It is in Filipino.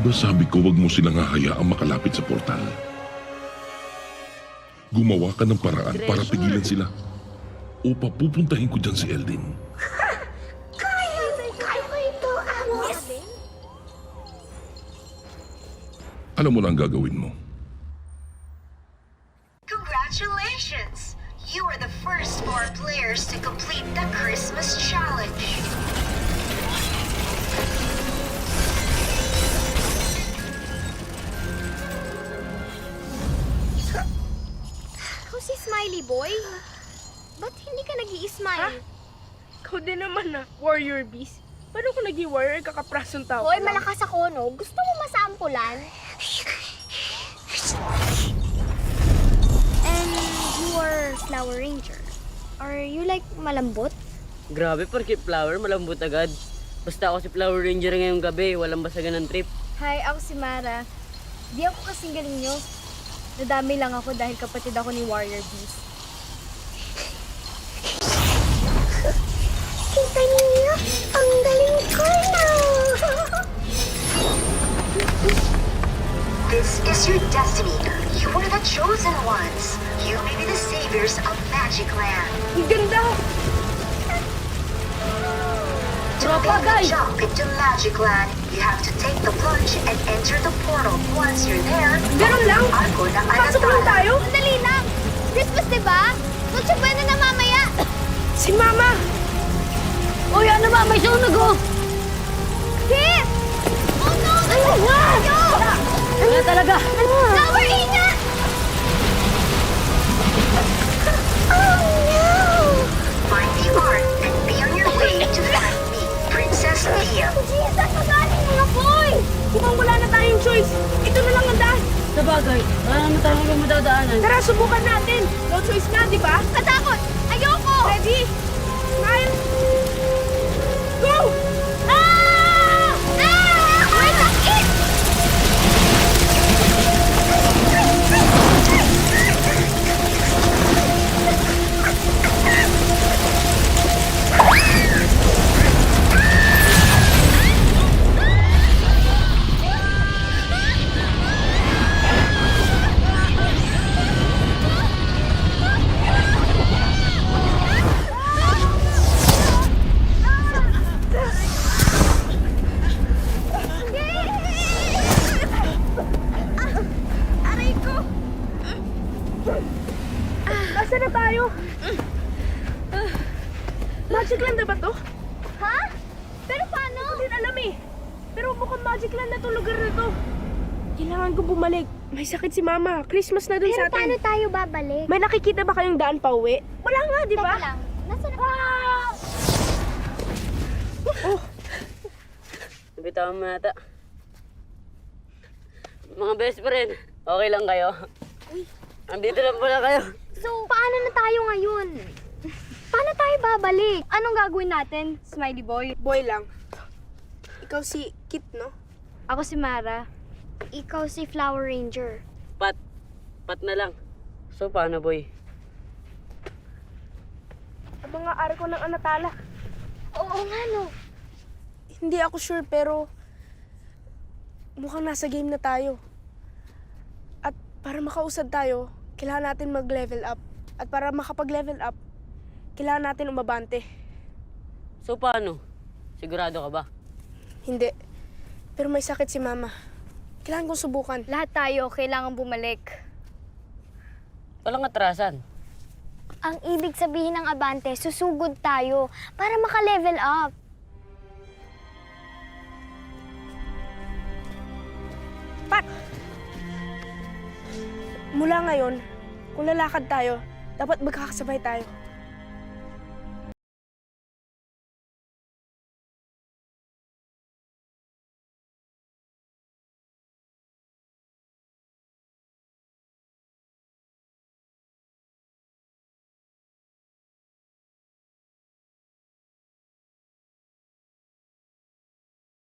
ba sabi ko wag mo silang hahayaang makalapit sa portal? Gumawa ka ng paraan para pigilan sila. O papupuntahin ko dyan si Eldin. Kaya ko ito, Amos! Alam mo na ang gagawin mo. Congratulations! You are the first 4 players to complete the Christmas challenge. Ikaw si Smiley Boy? Ba't hindi ka nag-i-smile? Ikaw din naman na, warrior beast. Paano kung naging warrior, kakaprasong tao Hoy, ka lang? malakas ako, no? Gusto mo masampulan? And you are Flower Ranger. Are you like malambot? Grabe, porkit flower, malambot agad. Basta ako si Flower Ranger ngayong gabi, walang basagan ng trip. Hi, ako si Mara. Di ako kasing galing nyo. Nadami lang ako dahil kapatid ako ni Warrior Beast. Kita niyo, ang galing ko na! This is your destiny. You are the chosen ones. You may be the saviors of Magic Land. Ang ganda! To make the jump into Magic Land, you have to take the plunge and enter the portal. Once you're there, Ganun lang? Arko na Pasok lang tayo? Sandali lang! Christmas, diba? Noche Buena na mamaya! Si Mama! Uy, ano ba? May sunog oh! Kit! Oh no! Ano? Ano talaga? Flower, ingat! Oh no! Find the art and be on your way to find me, Princess Leah. Jesus, magaling mga boy! Mukhang wala na tayong choice. Ito na lang ang daan. Sa bagay, wala naman tayong madadaanan. Tara, subukan natin. No choice na, di ba? Katakot! Ayoko! Ready? Smile! Go! Ah! Ah! May sakit! Aray ko! Nasaan na tayo? Magic Land na ba to? Ha? Pero paano? Hindi ko din alam eh. Pero mukhang Magic Land na to lugar na to. Kailangan ko bumalik. May sakit si Mama. Christmas na dun Pero sa atin. paano tayo babalik? May nakikita ba kayong daan pa uwi? Wala nga, di ba? Teka lang. Nasaan na? Oh, Nabitawan mo nata. Mga best friend, okay lang kayo? Andito lang pala kayo. So, paano na tayo ngayon? Paano tayo babalik? Anong gagawin natin, Smiley Boy? boy lang. Ikaw si Kit, no? Ako si Mara. Ikaw si Flower Ranger. Pat na lang. So, paano boy? Ang mga arko ng Anatala. Oo nga, no. Hindi ako sure, pero mukhang nasa game na tayo. At para makausad tayo, kailangan natin mag-level up. At para makapag-level up, kailangan natin umabante. So, paano? Sigurado ka ba? Hindi. Pero may sakit si Mama. Kailangan kong subukan. Lahat tayo kailangan bumalik. Walang atrasan. Ang ibig sabihin ng abante, susugod tayo para maka-level up. Pat! Mula ngayon, kung lalakad tayo, dapat magkakasabay tayo.